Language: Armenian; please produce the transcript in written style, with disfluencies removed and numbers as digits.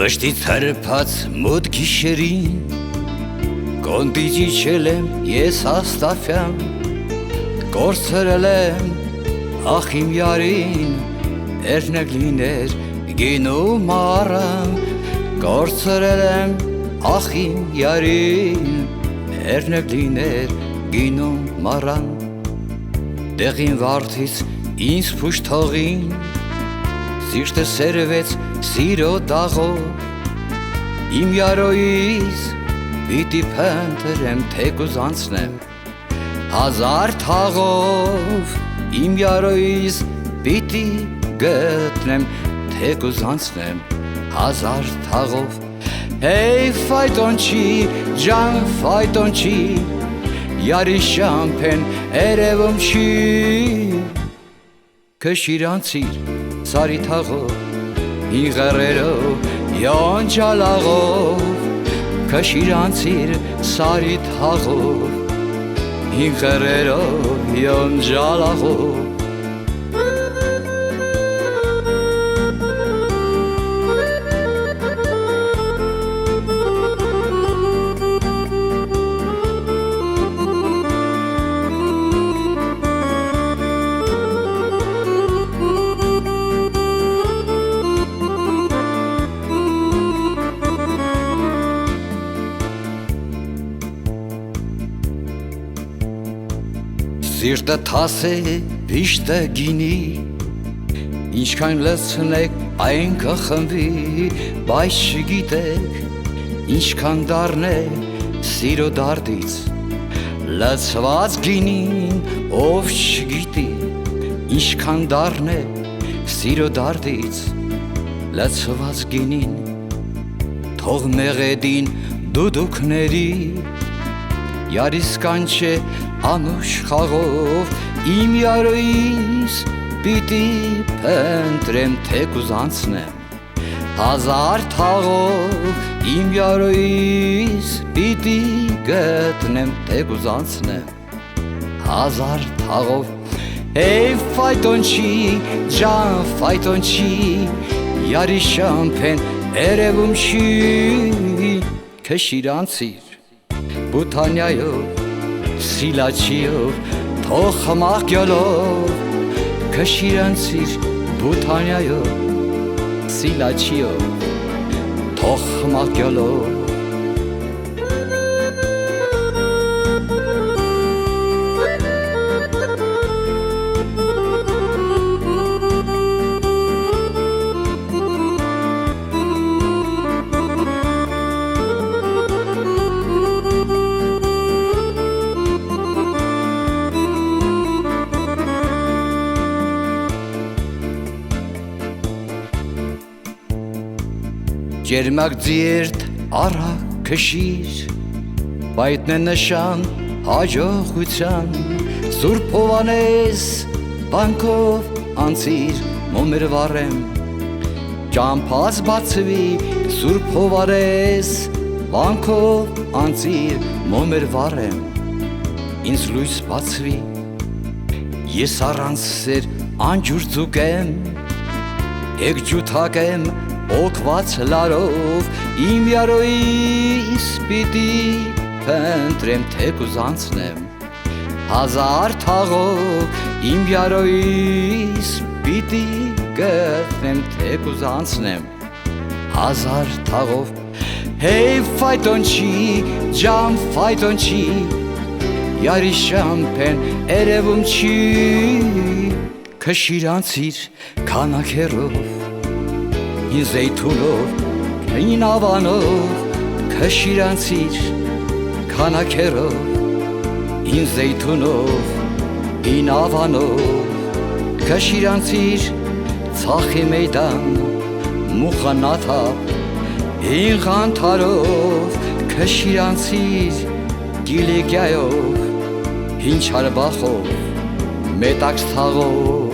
Վշտից հրպած մոտ գիշերին Կոնդիջի չել եմ ես աստաֆյան Կորցրել եմ ախ իմ յարին Էրնեք լիներ գինու մարան Կորցրել եմ ախ իմ յարին Էրնեք լիներ գինու մարան Դեղին վարդից ինձ փուշ թողին Սիրտը սերվեց սիրո դաղով Իմ յարոյից պիտի փնտրեմ թեկուզ անցնեմ Հազար թաղով Իմ յարոյից պիտի գտնեմ թեկուզ անցնեմ Հազար թաղով Հեյ ֆայտոնչի ջան ֆայտոնչի Յարի շամփեն երևում չի Քշիրանցիր Սարի թաղով, հիղերերով, յոնջալաղով Քշիրանցիր սարի թաղով, հիղերերով, յոնջալաղով Սիրտը թաս է վիշտը գինի Ինչքան լցնեք այն կխմվի Բայց չգիտեք ինչքան դառնե սիրո դարդից Լցված գինին ով չգիտի Ինչքան դառնե սիրո դարդից Լցված գինին թող մեղեդին դուդուկների Յարիս կանչե անուշ խաղով Իմ յարոյիս պիտի փնտրեմ թեկուզ անցնեմ Հազար թաղով Իմ յարոյիս պիտի գտնեմ թեկուզ անցնեմ Հազար թաղով Հեյ ֆայտոնչի ջան ֆայտոնչի Յարի շամփեն երևում չի Քշիրանցիր Բութանյայով Սիլաչիով, թող խմաղյալով Քշիրանցիր բութանյայով, սիլաչիով, թող խմաղյալով Ջերմակ ձիրտ առակ քշիր Բայդն է նշան հաջողության Սուրբ Հովանես բանկով անցիր մոմեր վառեմ Ճամփաս բացվի Սուրբ Հովանես բանկով անցիր մոմեր վառեմ Ինձ լույս բացվի Ես առանց սեր անջուր ձուկեմ Եկ ջութակեմ Օգված լարով իմ յարոյիս պիտի փնտրեմ թեկուզ անցնեմ Հազար թաղով իմ յարոյիս պիտի գտնեմ թեկուզ անցնեմ Հազար թաղով Հեյ ֆայտոնչի ջան ֆայտոնչի Յարի շամփեն երևում չի Քշիրանցիր քանաքերով Ին զեյթունով, ին ավանով, քշիրանցիր քանաքերով Ին զեյթունով, ին ավանով, քշիրանցիր ցախի մեյդան մուխանաթապ Ին ղանթարով, քշիրանցիր գիլիգյայով Հին չարբախով, մետաքս թաղով